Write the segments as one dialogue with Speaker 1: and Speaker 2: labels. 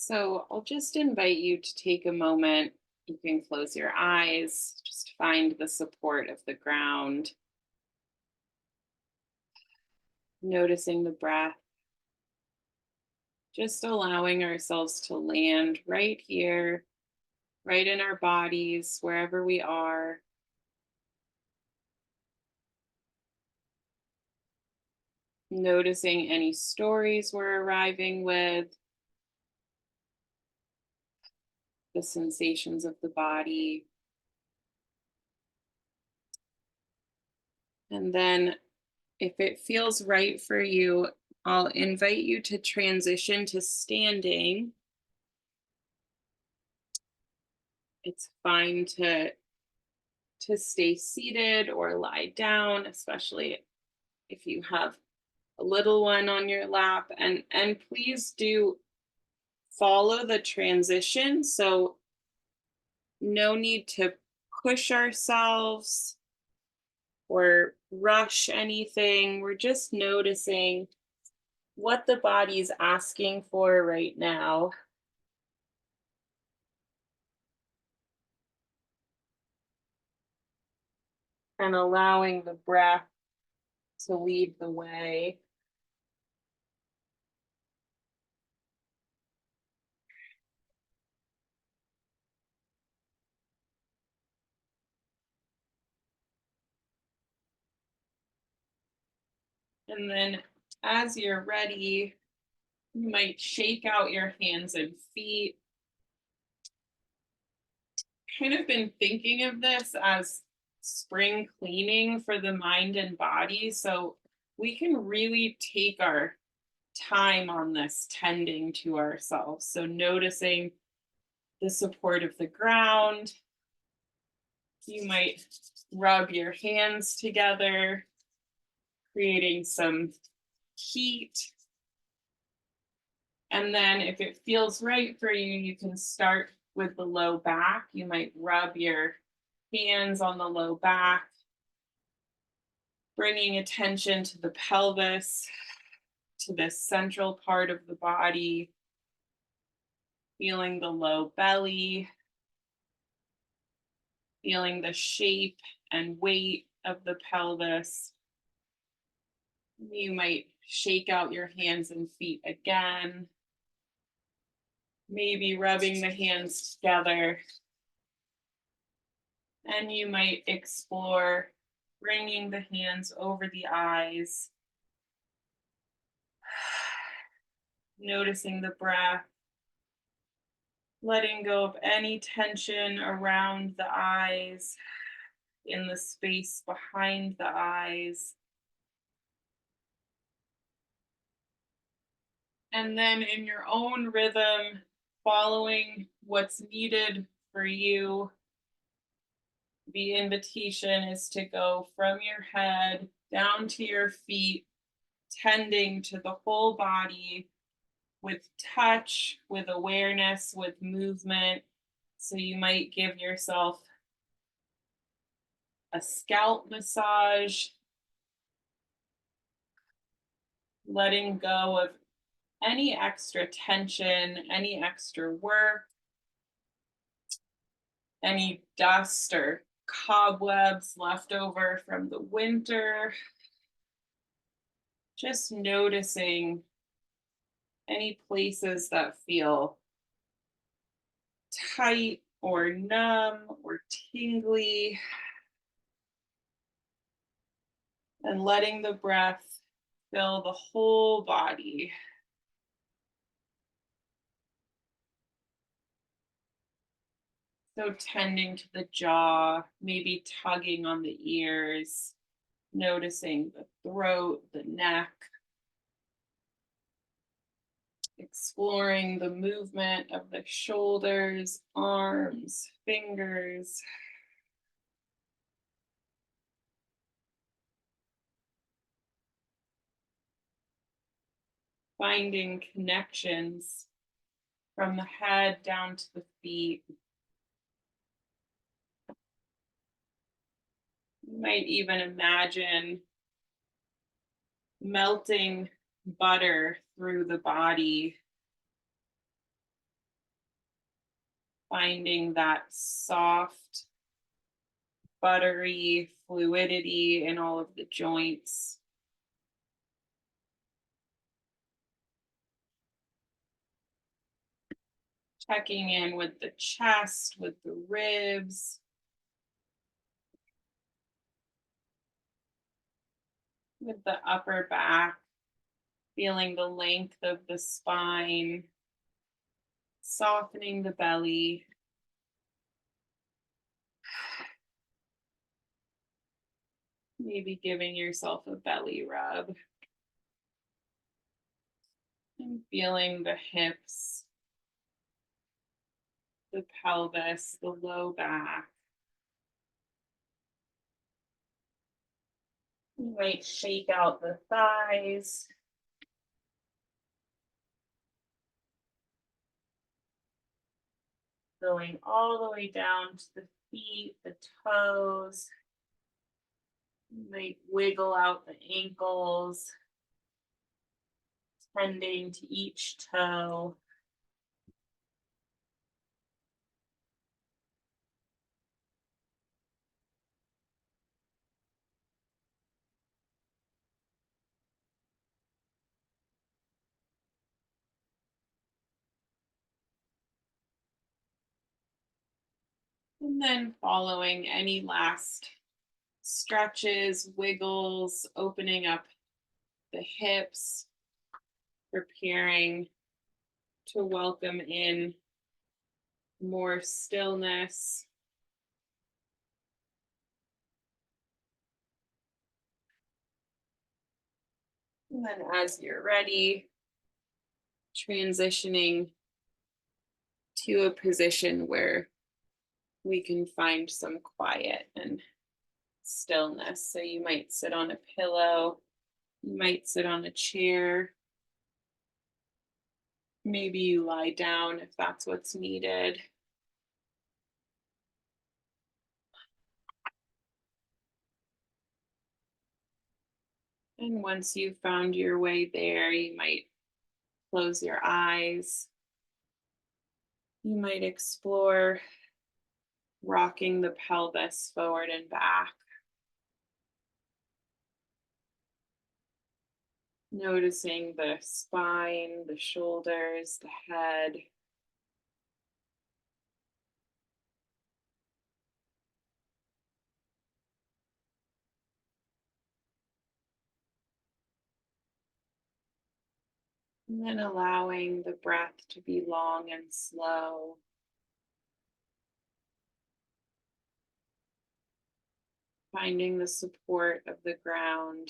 Speaker 1: So I'll just invite you to take a moment. You can close your eyes, just find the support of the ground, noticing the breath, just allowing ourselves to land right here, right in our bodies, wherever we are. Noticing any stories we're arriving with, the sensations of the body. And then, if it feels right for you, I'll invite you to transition to standing. It's fine to stay seated or lie down, especially if you have a little one on your lap. And please do follow the transition. So no need to push ourselves or rush anything. We're just noticing what the body's asking for right now and allowing the breath to lead the way. And then as you're ready, you might shake out your hands and feet. Kind of been thinking of this as spring cleaning for the mind and body. So we can really take our time on this tending to ourselves. So noticing the support of the ground. You might rub your hands together, creating some heat. And then if it feels right for you, you can start with the low back. You might rub your hands on the low back, bringing attention to the pelvis, to the central part of the body, feeling the low belly, feeling the shape and weight of the pelvis. You might shake out your hands and feet again, maybe rubbing the hands together. And you might explore bringing the hands over the eyes, noticing the breath, letting go of any tension around the eyes, in the space behind the eyes. And then in your own rhythm, following what's needed for you. The invitation is to go from your head down to your feet, tending to the whole body with touch, with awareness, with movement. So you might give yourself a scalp massage, letting go of any extra tension, any extra work, any dust or cobwebs left over from the winter. Just noticing any places that feel tight or numb or tingly, and letting the breath fill the whole body. So tending to the jaw, maybe tugging on the ears, noticing the throat, the neck, exploring the movement of the shoulders, arms, fingers. Finding connections from the head down to the feet. You might even imagine melting butter through the body, finding that soft, buttery fluidity in all of the joints. Checking in with the chest, with the ribs, with the upper back, feeling the length of the spine, softening the belly. Maybe giving yourself a belly rub and feeling the hips, the pelvis, the low back. You might shake out the thighs. Going all the way down to the feet, the toes. You might wiggle out the ankles, tending to each toe. And then following any last stretches, wiggles, opening up the hips, preparing to welcome in more stillness. And then as you're ready, transitioning to a position where we can find some quiet and stillness. So you might sit on a pillow, you might sit on a chair, maybe you lie down if that's what's needed. And once you've found your way there, you might close your eyes. You might explore rocking the pelvis forward and back. Noticing the spine, the shoulders, the head. And then allowing the breath to be long and slow. Finding the support of the ground.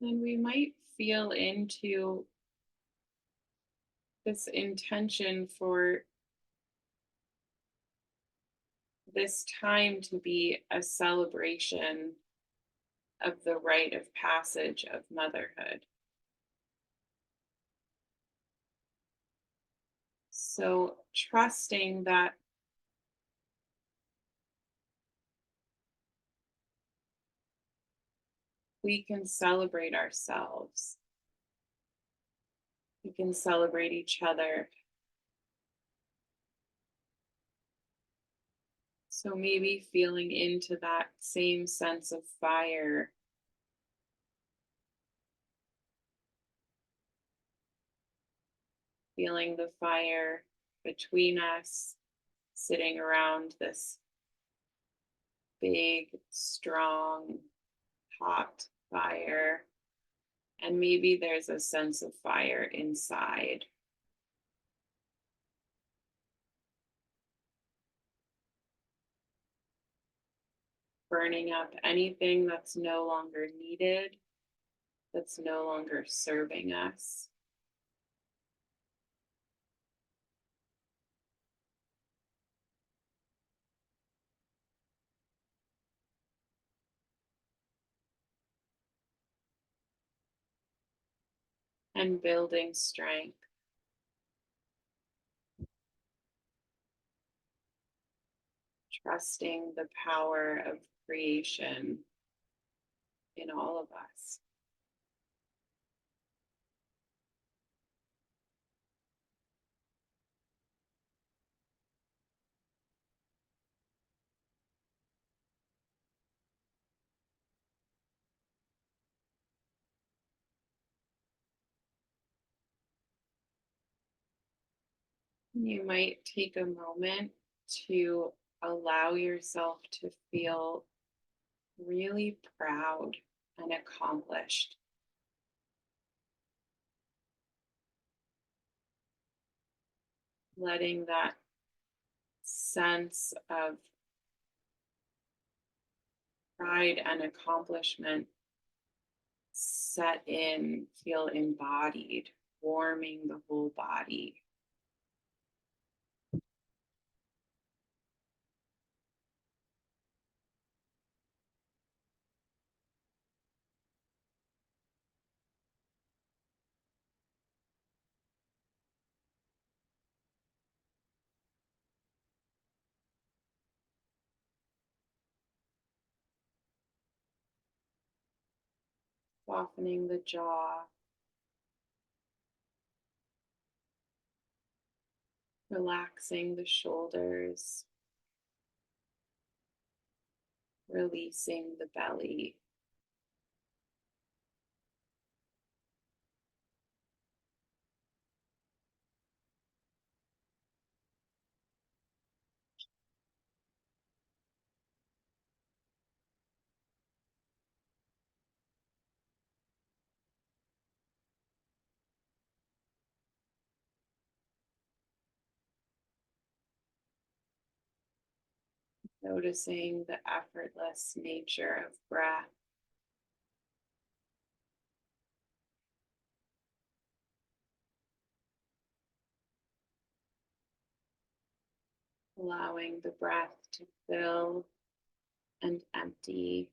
Speaker 1: And we might feel into this intention for this time to be a celebration of the rite of passage of motherhood. So, trusting that we can celebrate ourselves, we can celebrate each other. So, maybe feeling into that same sense of fire, feeling the fire between us, sitting around this big, strong, hot fire. And maybe there's a sense of fire inside. burning up anything that's no longer needed, that's no longer serving us. And building strength, trusting the power of creation in all of us. You might take a moment to allow yourself to feel really proud and accomplished, letting that sense of pride and accomplishment set in, feel embodied, warming the whole body. Softening the jaw, relaxing the shoulders, releasing the belly. Noticing the effortless nature of breath, allowing the breath to fill and empty.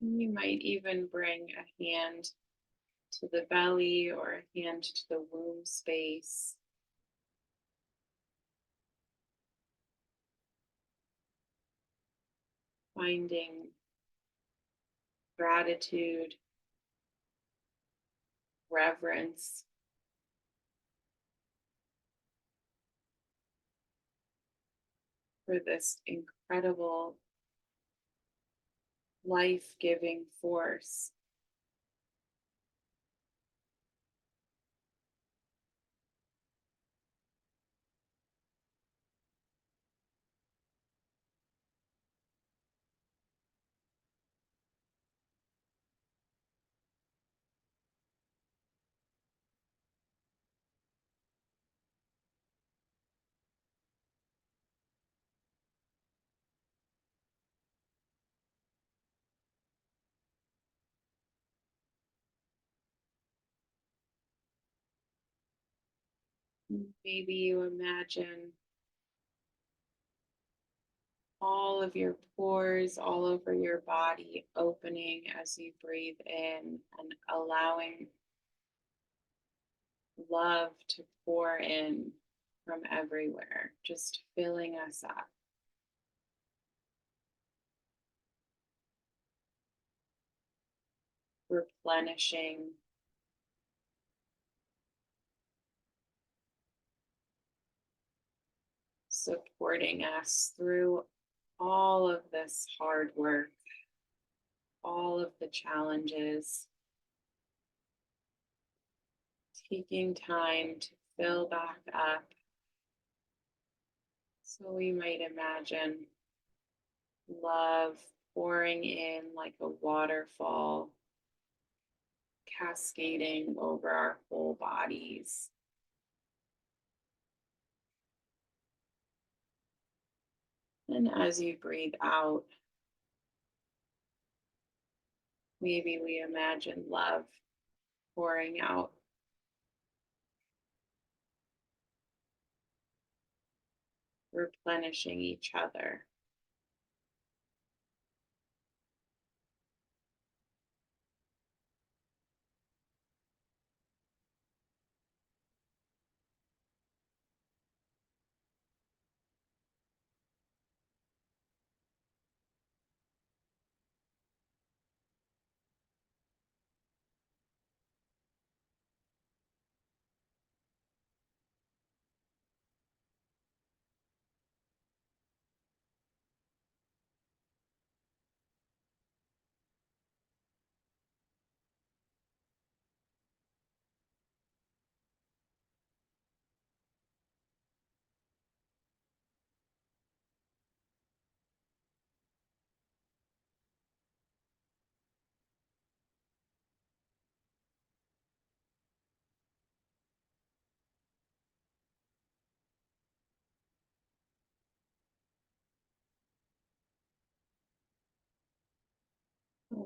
Speaker 1: You might even bring a hand to the belly or a hand to the womb space, finding gratitude, reverence for this incredible life giving force. Maybe you imagine all of your pores all over your body opening as you breathe in and allowing love to pour in from everywhere, just filling us up. Replenishing, supporting us through all of this hard work, all of the challenges, taking time to fill back up. So we might imagine love pouring in like a waterfall, cascading over our whole bodies. And as you breathe out, maybe we imagine love pouring out, replenishing each other.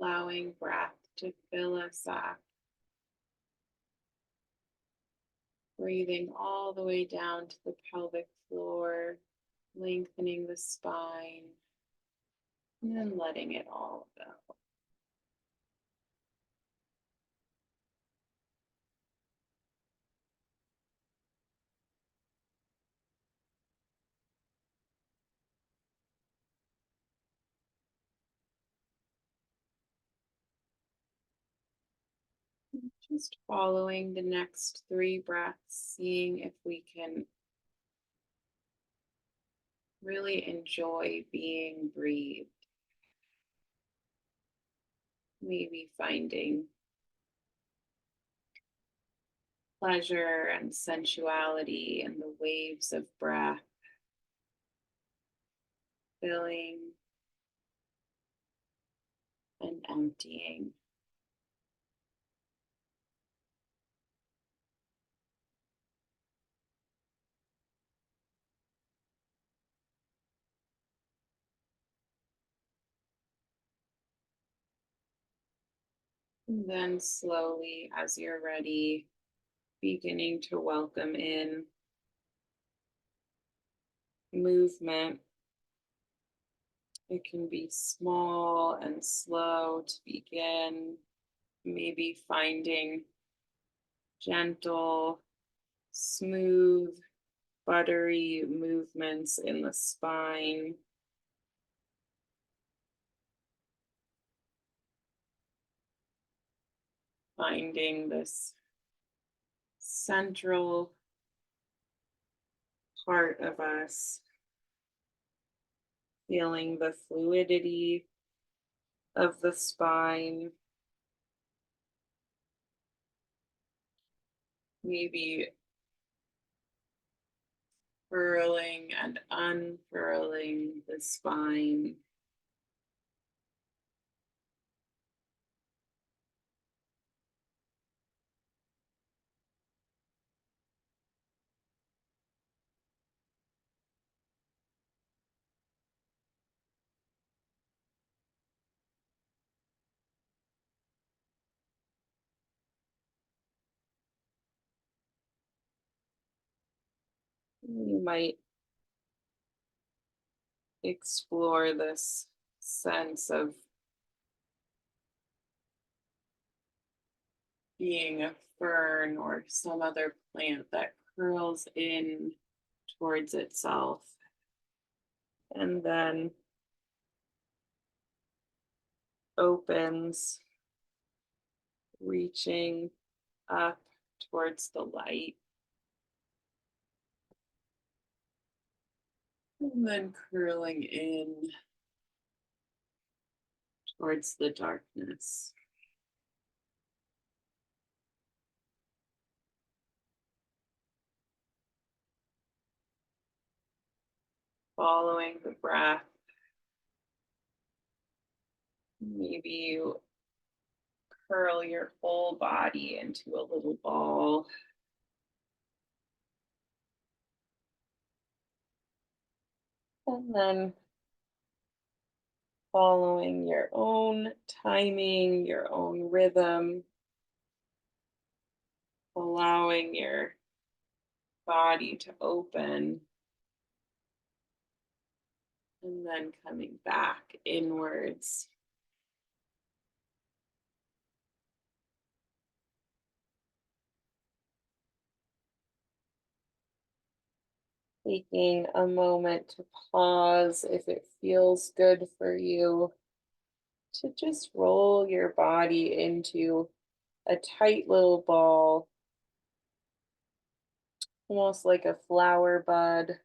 Speaker 1: Allowing breath to fill us up, breathing all the way down to the pelvic floor, lengthening the spine, and then letting it all go. Just following the next 3 breaths, seeing if we can really enjoy being breathed. Maybe finding pleasure and sensuality in the waves of breath, filling and emptying. And then slowly, as you're ready, beginning to welcome in movement. It can be small and slow to begin, maybe finding gentle, smooth, buttery movements in the spine. Finding this central part of us, feeling the fluidity of the spine, maybe furling and unfurling the spine. You might explore this sense of being a fern or some other plant that curls in towards itself and then opens, reaching up towards the light, and then curling in towards the darkness. following the breath. Maybe you curl your whole body into a little ball. And then following your own timing, your own rhythm, allowing your body to open, and then coming back inwards. Taking a moment to pause if it feels good for you, to just roll your body into a tight little ball, almost like a flower bud,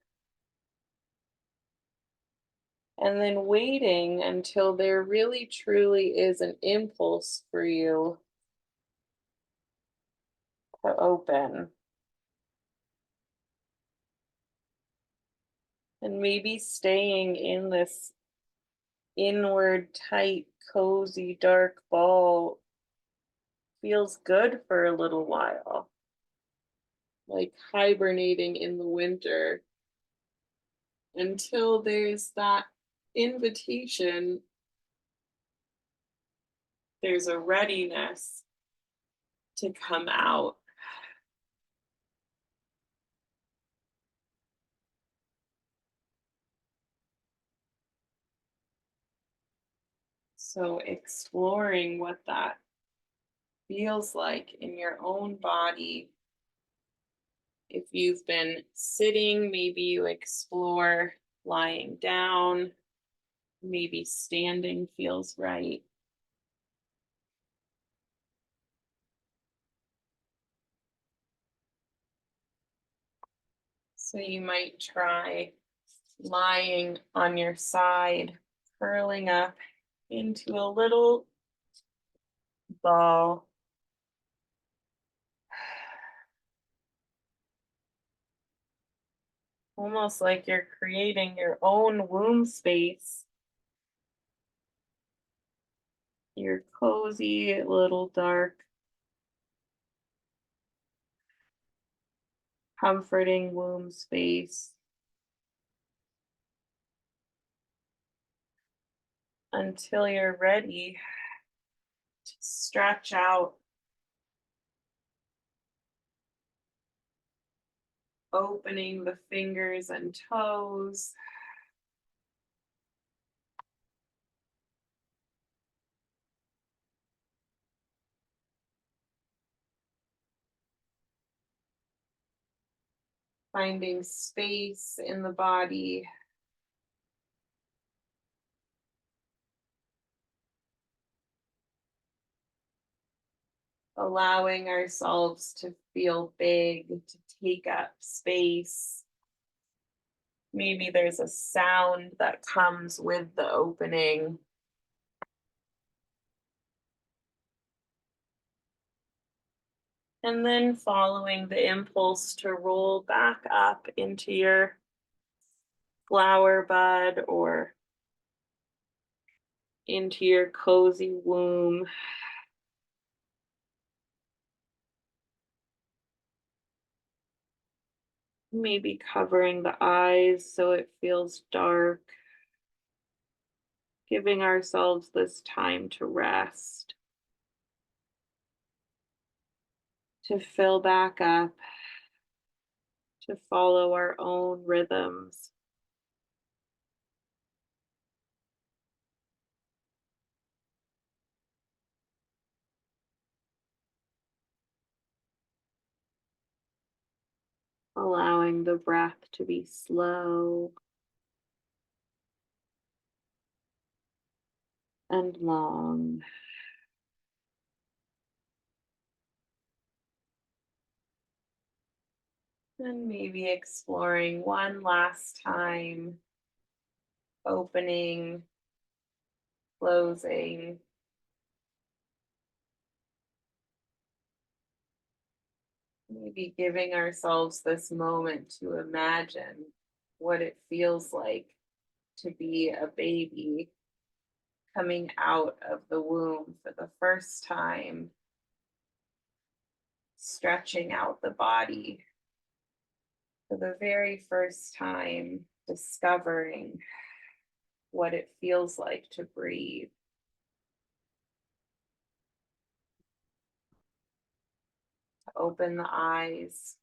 Speaker 1: and then waiting until there really truly is an impulse for you to open. And maybe staying in this inward, tight, cozy, dark ball feels good for a little while, like hibernating in the winter, until there's that invitation, there's a readiness to come out. So, exploring what that feels like in your own body. If you've been sitting, maybe you explore lying down, maybe standing feels right. So, you might try lying on your side, curling up into a little ball, almost like you're creating your own womb space, your cozy little dark, comforting womb space, until you're ready to stretch out, opening the fingers and toes, finding space in the body, allowing ourselves to feel big, to take up space. Maybe there's a sound that comes with the opening. And then following the impulse to roll back up into your flower bud or into your cozy womb. Maybe covering the eyes so it feels dark, giving ourselves this time to rest, to fill back up, to follow our own rhythms. Allowing the breath to be slow and long. And maybe exploring one last time, opening, closing, maybe giving ourselves this moment to imagine what it feels like to be a baby coming out of the womb for the first time, stretching out the body for the very first time, discovering what it feels like to breathe, to open the eyes,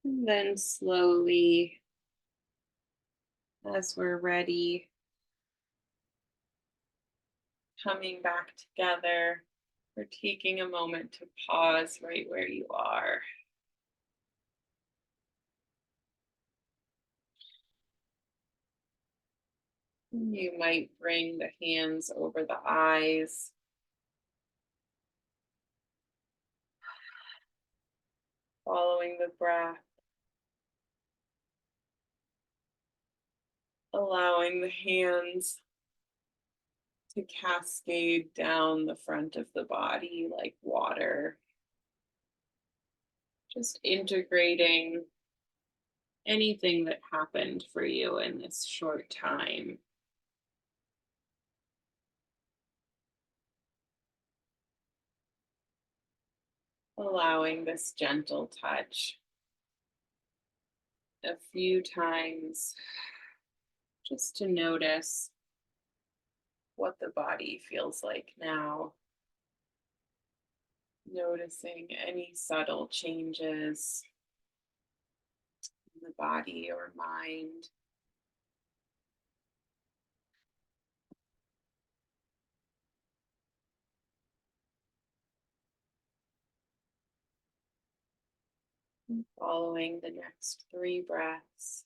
Speaker 1: and then slowly, as we're ready, coming back together. We're taking a moment to pause right where you are. You might bring the hands over the eyes, following the breath, allowing the hands to cascade down the front of the body like water, just integrating anything that happened for you in this short time. Allowing this gentle touch a few times just to notice what the body feels like now. Noticing any subtle changes in the body or mind. And following the next 3 breaths,